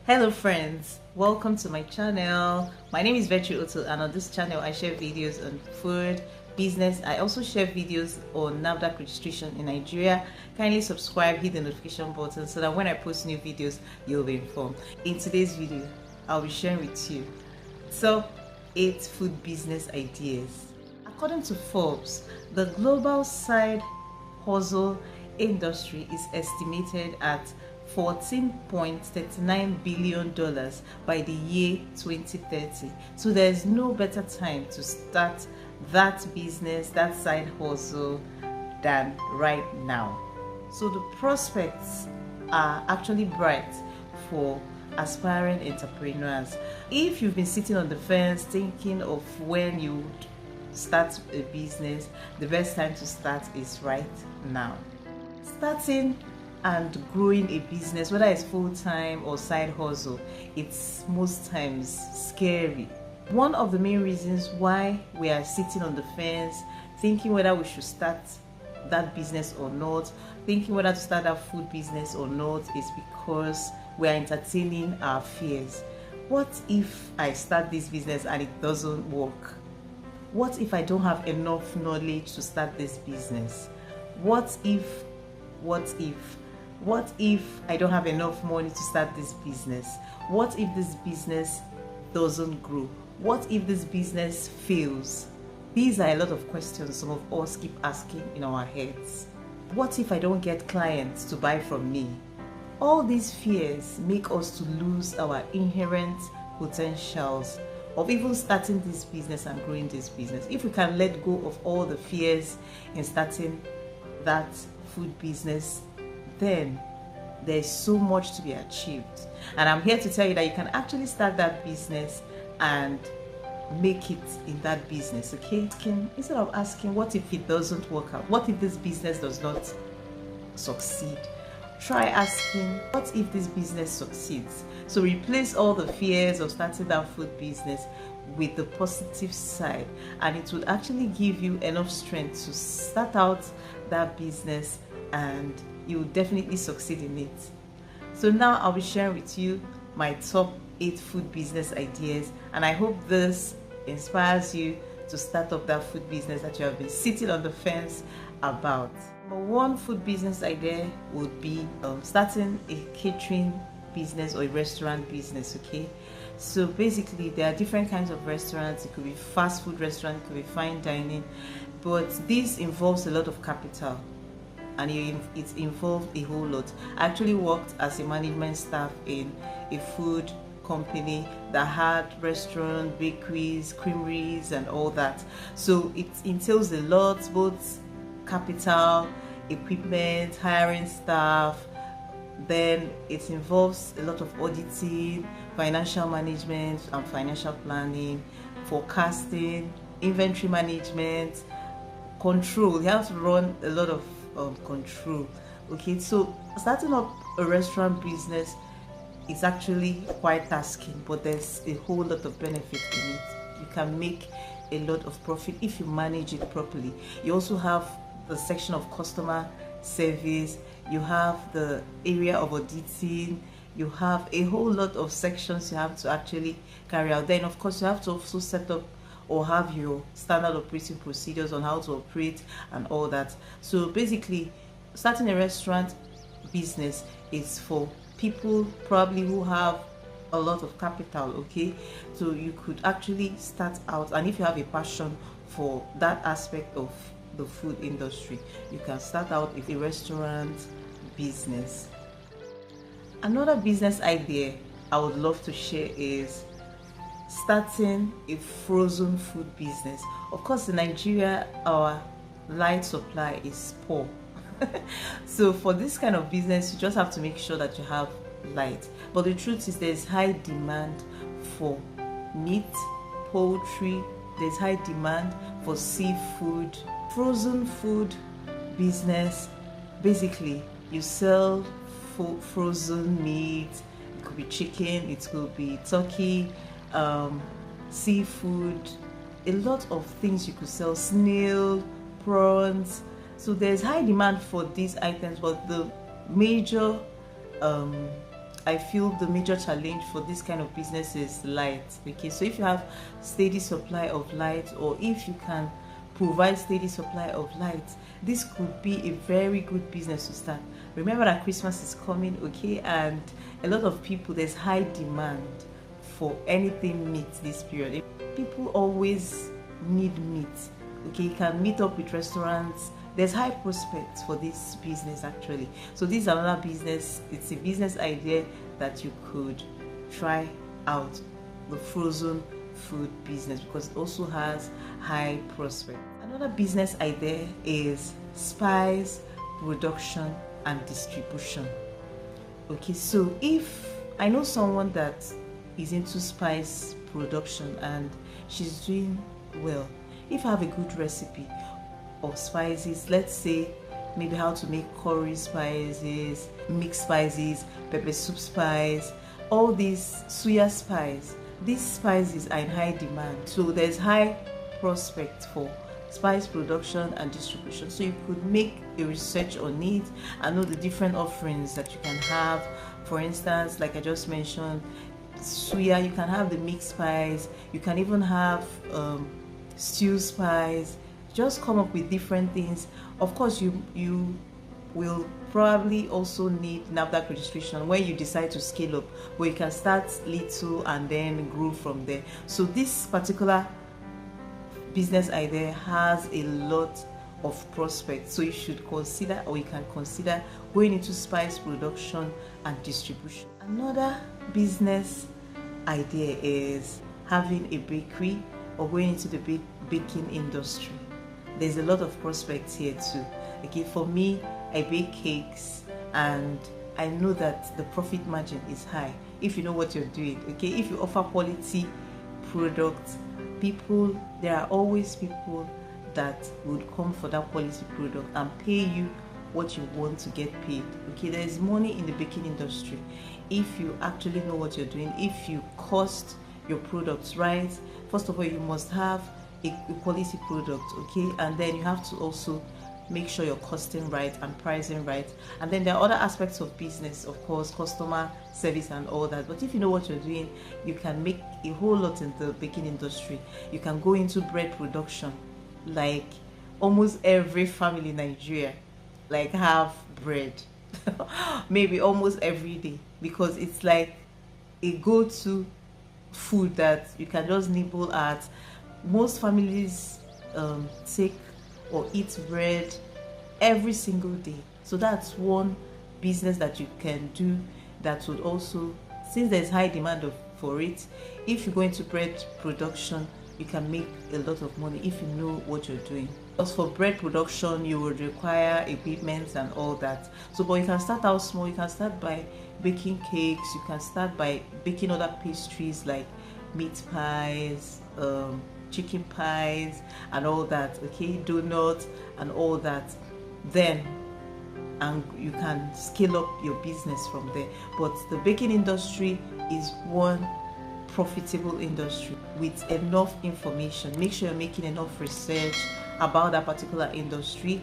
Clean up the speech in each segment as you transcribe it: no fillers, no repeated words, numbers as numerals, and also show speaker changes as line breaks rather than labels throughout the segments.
Hello friends, welcome to my channel. My name is Vetri Otto, and on this channel I share videos on food, business. I also share videos on NAFDAC registration in Nigeria. Kindly subscribe, hit the notification button so that when I post new videos you'll be informed. In today's video I'll be sharing with you top 8 food business ideas. According to Forbes, the global side hustle industry is estimated at $14.39 billion by the year 2030. So there's no better time to start that business, that side hustle, than right now. So the prospects are actually bright for aspiring entrepreneurs. If you've been sitting on the fence thinking of when you start a business, the best time to start is right now. Starting and growing a business, whether it's full-time or side hustle, it's most times scary. One of the main reasons why we are sitting on the fence thinking whether we should start that business or not, thinking whether to start that food business or not, is because we are entertaining our fears. What if I start this business and it doesn't work? What if I don't have enough knowledge to start this business? What if I don't have enough money to start this business? What if this business doesn't grow? What if this business fails? These are a lot of questions some of us keep asking in our heads. What if I don't get clients to buy from me? All these fears make us to lose our inherent potentials of even starting this business and growing this business. If we can let go of all the fears in starting that food business, then there's so much to be achieved. And I'm here to tell you that you can actually start that business and make it in that business, okay? Instead of asking, what if it doesn't work out? What if this business does not succeed? Try asking, what if this business succeeds? So replace all the fears of starting that food business with the positive side, and it will actually give you enough strength to start out that business, and you will definitely succeed in it. So now I'll be sharing with you my top 8 food business ideas, and I hope this inspires you to start up that food business that you have been sitting on the fence about. Number 1 food business idea would be starting a catering business or a restaurant business, okay? So basically there are different kinds of restaurants. It could be fast food restaurant, it could be fine dining, but this involves a lot of capital, and it involved a whole lot. I actually worked as a management staff in a food company that had restaurants, bakeries, creameries and all that. So it entails a lot, both capital, equipment, hiring staff. Then it involves a lot of auditing, financial management and financial planning, forecasting, inventory management, control. You have to run a lot of control. Okay, so starting up a restaurant business is actually quite tasking, but there's a whole lot of benefit in it. You can make a lot of profit if you manage it properly. You also have the section of customer service, you have the area of auditing, you have a whole lot of sections you have to actually carry out. Then of course you have to also set up or have your standard operating procedures on how to operate and all that. So basically starting a restaurant business is for people probably who have a lot of capital, okay? So you could actually start out, and if you have a passion for that aspect of the food industry, you can start out with a restaurant business. Another business idea I would love to share is starting a frozen food business. Of course in Nigeria our light supply is poor. So for this kind of business you just have to make sure that you have light, but the truth is there's high demand for meat, poultry, there's high demand for seafood. Frozen food business, basically you sell frozen meat. It could be chicken, it could be turkey, seafood, a lot of things you could sell, snail, prawns. So there's high demand for these items, but the major I feel the major challenge for this kind of business is light. Okay, so if you have steady supply of light, or if you can provide steady supply of light, this could be a very good business to start. Remember that Christmas is coming, okay, and a lot of people, there's high demand for anything meat this period. People always need meat. Okay, you can meet up with restaurants. There's high prospects for this business actually. So this is another business. It's a business idea that you could try out, the frozen food business, because it also has high prospect. Another business idea is spice production and distribution. Okay, so if I know someone that is into spice production and she's doing well, if I have a good recipe of spices, let's say maybe how to make curry spices, mixed spices, pepper soup spice, all these suya spice, these spices are in high demand, so there's high prospect for spice production and distribution. So you could make a research on it and know the different offerings that you can have. For instance, like I just mentioned, suya, you can have the mixed spice, you can even have stew spice. Just come up with different things. Of course, you will probably also need NAFDAC registration when you decide to scale up, but you can start little and then grow from there. So this particular business idea has a lot of prospects, so you should consider, or you can consider, going into spice production and distribution. Another business idea is having a bakery or going into the baking industry. There's a lot of prospects here too. Okay, for me, I bake cakes and I know that the profit margin is high if you know what you're doing. Okay, if you offer quality products, there are always people that would come for that quality product and pay you what you want to get paid. Okay, there is money in the baking industry if you actually know what you're doing. If you cost your products right, first of all, you must have a quality product, okay, and then you have to also make sure you're costing right and pricing right. And then there are other aspects of business, of course, customer service and all that. But if you know what you're doing, you can make a whole lot in the baking industry. You can go into bread production, like almost every family in Nigeria like have bread maybe almost every day, because it's like a go-to food that you can just nibble at. Most families take or eat bread every single day. So that's one business that you can do that would also, since there's high demand for it, if you go into bread production, you can make a lot of money if you know what you're doing. As for bread production, you would require equipment and all that. So, but you can start out small. You can start by baking cakes. You can start by baking other pastries like meat pies, chicken pies and all that, okay, donuts and all that. Then and you can scale up your business from there. But the baking industry is one profitable industry with enough information. Make sure you're making enough research about that particular industry.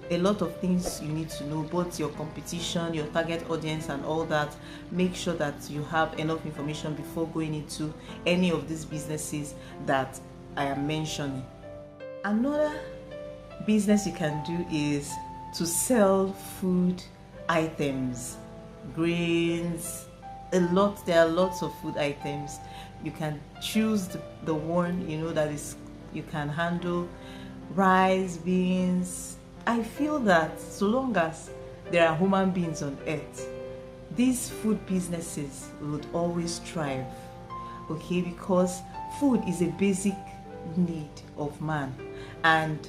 A lot of things you need to know, both your competition, your target audience and all that. Make sure that you have enough information before going into any of these businesses that I am mentioning. Another business you can do is to sell food items, grains, there are lots of food items. You can choose the one that is you can handle. Rice, beans. I feel that so long as there are human beings on earth, these food businesses would always thrive, okay, because food is a basic need of man and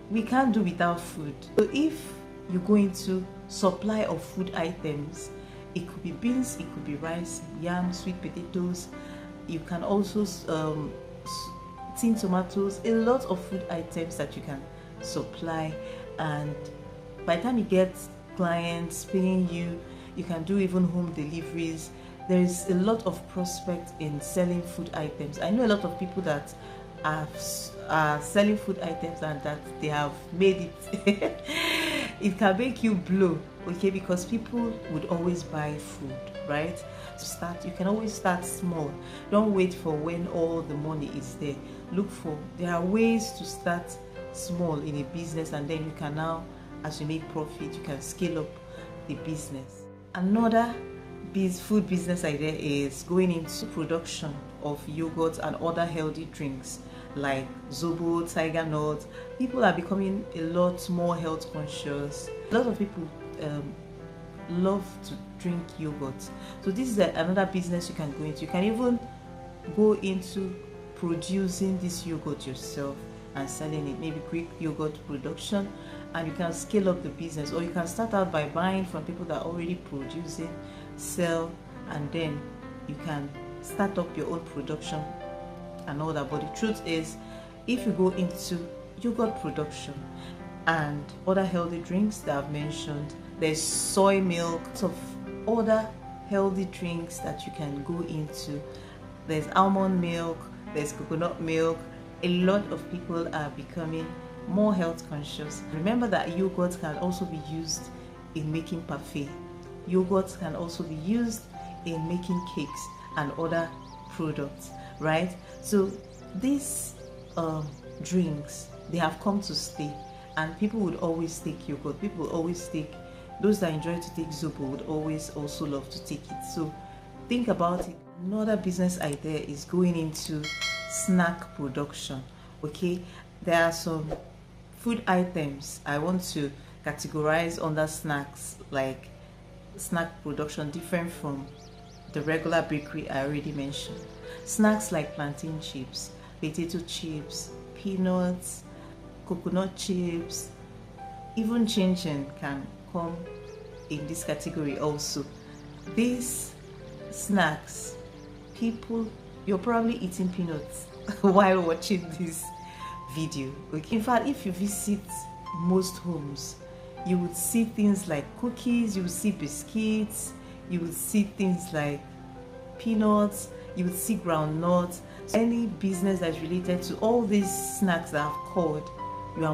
we can't do without food. So if you go into supply of food items, it could be beans, it could be rice, yam, sweet potatoes, you can also tin tomatoes, a lot of food items that you can supply. And by the time you get clients paying you, you can do even home deliveries. There is a lot of prospect in selling food items. I know a lot of people that are selling food items and that they have made it. It can make you blow, okay, because people would always buy food, right? To start, you can always start small. Don't wait for when all the money is there. There are ways to start small in a business, and then you can now, as you make profit, you can scale up the business. Another food business idea is going into production of yogurt and other healthy drinks like zobo, tiger nut. People are becoming a lot more health conscious. A lot of people love to drink yogurt, so this is another business you can go into. You can even go into producing this yogurt yourself and selling it, maybe Greek yogurt production, and you can scale up the business. Or you can start out by buying from people that are already producing, sell, and then you can start up your own production and all that. But the truth is, if you go into yogurt production and other healthy drinks that I've mentioned, there's soy milk, of other healthy drinks that you can go into. There's almond milk, there's coconut milk. A lot of people are becoming more health conscious. Remember that yogurt can also be used in making parfait. Yogurt can also be used in making cakes and other products, right? So these drinks, they have come to stay, and people would always take yogurt. People would always take, those that enjoy to take zobo would always also love to take it. So think about it. Another business idea is going into snack production. Okay, there are some food items I want to categorize under snacks, like snack production different from the regular bakery I already mentioned. Snacks like plantain chips, potato chips, peanuts, coconut chips, even chin-chin can come in this category also. These snacks, you're probably eating peanuts while watching this video. Okay, in fact, if you visit most homes, you would see things like cookies, you would see biscuits, you would see things like peanuts, you would see groundnuts. Any business that's related to all these snacks that I've called, you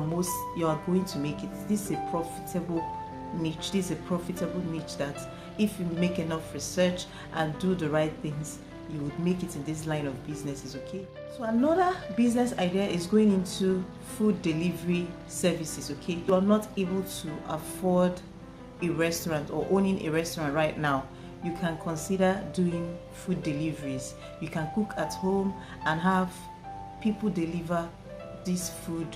are going to make it. This is a profitable niche. This is a profitable niche that if you make enough research and do the right things, you would make it in this line of businesses. Okay, so another business idea is going into food delivery services. Okay, you are not able to afford a restaurant or owning a restaurant right now, you can consider doing food deliveries. You can cook at home and have people deliver this food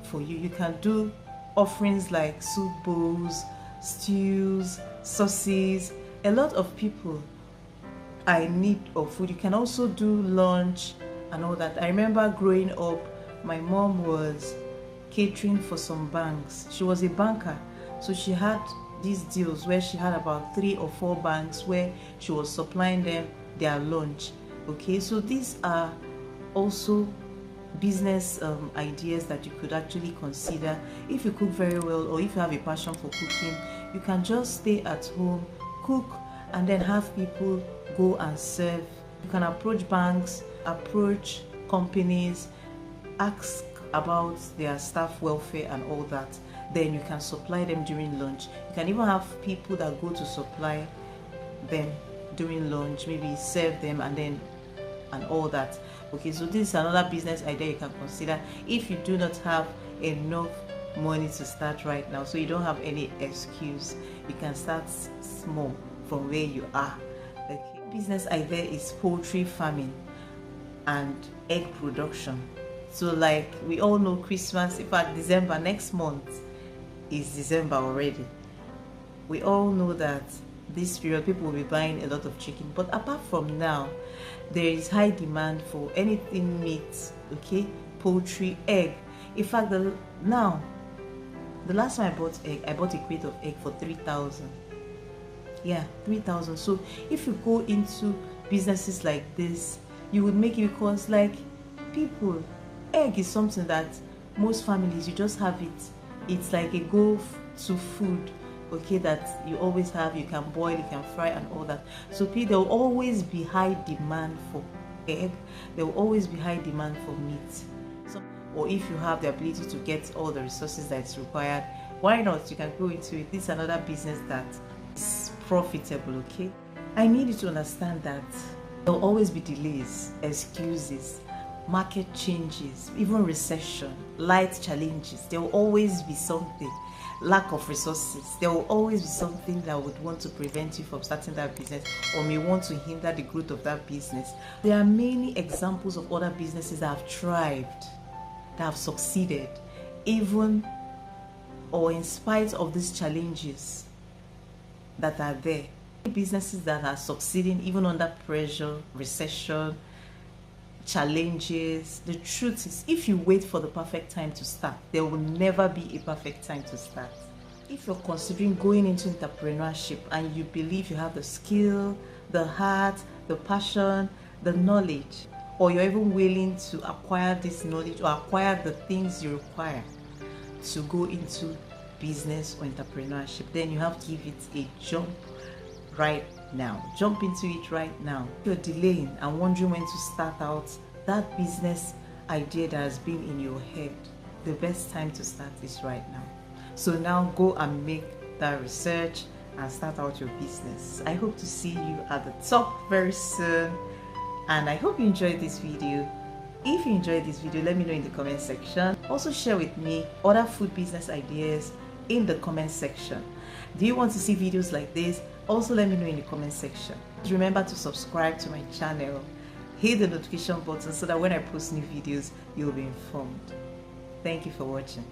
for you. You can do offerings like soup bowls, stews, sauces. A lot of people are in need of food. You can also do lunch and all that. I remember growing up, my mom was catering for some banks. She was a banker, so she had these deals where she had about 3 or 4 banks where she was supplying them their lunch. Okay, so these are also business ideas that you could actually consider. If you cook very well, or if you have a passion for cooking, you can just stay at home, cook, and then have people go and serve. You can approach banks, approach companies, ask about their staff welfare and all that. Then you can supply them during lunch. You can even have people that go to supply them during lunch, maybe serve them and all that. Okay, so this is another business idea you can consider if you do not have enough money to start right now, so you don't have any excuse. You can start small from where you are. Okay. Business idea is poultry farming and egg production. So like we all know, Christmas, in fact December, next month is December already. We all know that this period people will be buying a lot of chicken, but apart from now, there is high demand for anything meat. Okay, poultry, egg. In fact, the last time I bought egg, I bought a crate of egg for 3,000. Yeah, 3,000. So if you go into businesses like this, you would make it, because like people, egg is something that most families, you just have it. It's like a go-to food, okay, that you always have. You can boil, you can fry and all that. So there will always be high demand for egg. There will always be high demand for meat. So, or if you have the ability to get all the resources that's required, why not? You can go into it. This is another business that is profitable. Okay, I need you to understand that there will always be delays, excuses, market changes, even recession, light challenges. There will always be something. Lack of resources. There will always be something that would want to prevent you from starting that business or may want to hinder the growth of that business. There are many examples of other businesses that have thrived, that have succeeded, even or in spite of these challenges that are there. Businesses that are succeeding even under pressure, recession, challenges. The truth is, if you wait for the perfect time to start, there will never be a perfect time to start. If you're considering going into entrepreneurship and you believe you have the skill, the heart, the passion, the knowledge, or you're even willing to acquire this knowledge or acquire the things you require to go into business or entrepreneurship, then you have to give it a jump right now. Jump into it right now. If you're delaying and wondering when to start out that business idea that has been in your head, the best time to start is right now. So now go and make that research and start out your business. I hope to see you at the top very soon, and I hope you enjoyed this video. If you enjoyed this video, let me know in the comment section. Also share with me other food business ideas in the comment section. Do you want to see videos like this? Also let me know in the comment section. Remember to subscribe to my channel, hit the notification button so that when I post new videos, you'll be informed. Thank you for watching.